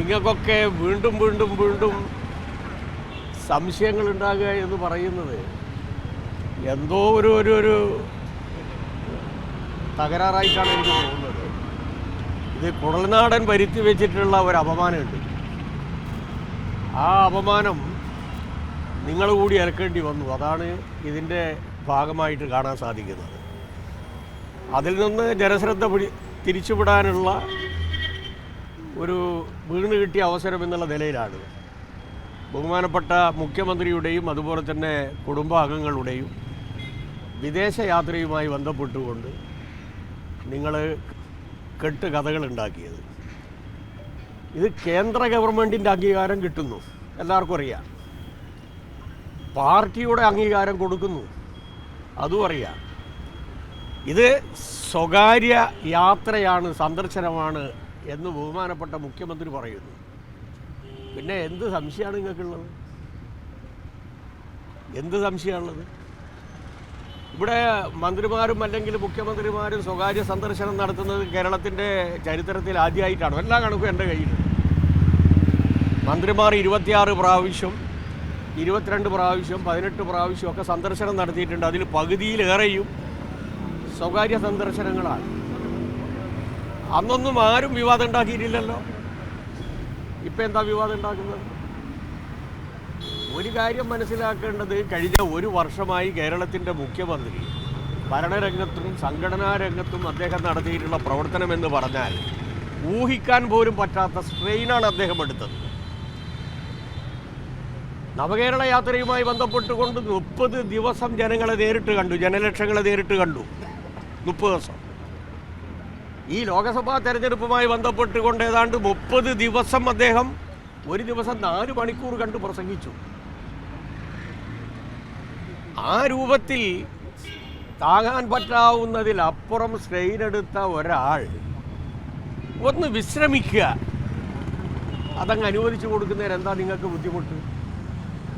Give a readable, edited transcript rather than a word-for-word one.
നിങ്ങൾക്കൊക്കെ വീണ്ടും വീണ്ടും വീണ്ടും സംശയങ്ങൾ ഉണ്ടാകുക എന്ന് പറയുന്നത് എന്തോ ഒരു തകരാറായിട്ടാണ് എനിക്ക് തോന്നുന്നത്. ഇത് കുഴൽനാടൻ വരുത്തി വെച്ചിട്ടുള്ള ഒരു അപമാനമുണ്ട്. ആ അപമാനം നിങ്ങൾ കൂടി ഏൽക്കേണ്ടി വന്നു. അതാണ് ഇതിൻ്റെ ഭാഗമായിട്ട് കാണാൻ സാധിക്കുന്നത്. അതിൽ നിന്ന് ജനശ്രദ്ധ തിരിച്ചുവിടാനുള്ള ഒരു വീണ് കിട്ടിയ അവസരം എന്നുള്ള നിലയിലാണ് ബഹുമാനപ്പെട്ട മുഖ്യമന്ത്രിയുടെയും അതുപോലെ തന്നെ കുടുംബാംഗങ്ങളുടെയും വിദേശ യാത്രയുമായി ബന്ധപ്പെട്ടുകൊണ്ട് നിങ്ങൾ കെട്ട് കഥകളുണ്ടാക്കിയത്. ഇത് കേന്ദ്ര ഗവൺമെൻറ്റിൻ്റെ അംഗീകാരം കിട്ടുന്നു, എല്ലാവർക്കും അറിയാം. പാർട്ടിയുടെ അംഗീകാരം കൊടുക്കുന്നു, അതും അറിയാം. ഇത് സ്വകാര്യ യാത്രയാണ്, സന്ദർശനമാണ് എന്ന് ബഹുമാനപ്പെട്ട മുഖ്യമന്ത്രി പറയുന്നു. പിന്നെ എന്ത് സംശയമാണ് നിങ്ങൾക്കുള്ളത്? എന്ത് സംശയമാണുള്ളത്? ഇവിടെ മന്ത്രിമാരും അല്ലെങ്കിൽ മുഖ്യമന്ത്രിമാരും സ്വകാര്യ സന്ദർശനം നടത്തുന്നത് കേരളത്തിൻ്റെ ചരിത്രത്തിൽ ആദ്യമായിട്ടാണ്. എല്ലാ കണക്കും എൻ്റെ കയ്യിലുണ്ട്. മന്ത്രിമാർ 26 പ്രാവശ്യം, 22 പ്രാവശ്യം, 18 പ്രാവശ്യം ഒക്കെ സന്ദർശനം നടത്തിയിട്ടുണ്ട്. അതിൽ പകുതിയിലേറെയും സ്വകാര്യ സന്ദർശനങ്ങളാണ്. അന്നൊന്നും ആരും വിവാദം ഉണ്ടാക്കിയിട്ടില്ലല്ലോ. ഇപ്പം എന്താ വിവാദം ഉണ്ടാക്കുന്നത്? ഒരു കാര്യം മനസ്സിലാക്കേണ്ടത്, കഴിഞ്ഞ ഒരു വർഷമായി കേരളത്തിൻ്റെ മുഖ്യമന്ത്രി ഭരണരംഗത്തും സംഘടനാ രംഗത്തും അദ്ദേഹം നടത്തിയിട്ടുള്ള പ്രവർത്തനം എന്ന് പറഞ്ഞാൽ ഊഹിക്കാൻ പോലും പറ്റാത്ത സ്ട്രെയിനാണ് അദ്ദേഹം എടുത്തത്. നവകേരള യാത്രയുമായി ബന്ധപ്പെട്ടുകൊണ്ട് 30 ദിവസം ജനങ്ങളെ നേരിട്ട് കണ്ടു, ജനലക്ഷങ്ങളെ നേരിട്ട് കണ്ടു. 30 ദിവസം. ഈ ലോക്സഭാ തെരഞ്ഞെടുപ്പുമായി ബന്ധപ്പെട്ടുകൊണ്ട് ഏതാണ്ട് 30 ദിവസം അദ്ദേഹം ഒരു ദിവസം 4 മണിക്കൂർ കണ്ട് പ്രസംഗിച്ചു. ആ രൂപത്തിൽ താങ്ങാൻ പറ്റാവുന്നതിലപ്പുറം സ്ട്രെയിൻ എടുത്ത ഒരാൾ ഒന്ന് വിശ്രമിക്കുക, അതങ്ങ് അനുവദിച്ചു കൊടുക്കുന്നതിന് എന്താ നിങ്ങൾക്ക് ബുദ്ധിമുട്ട്?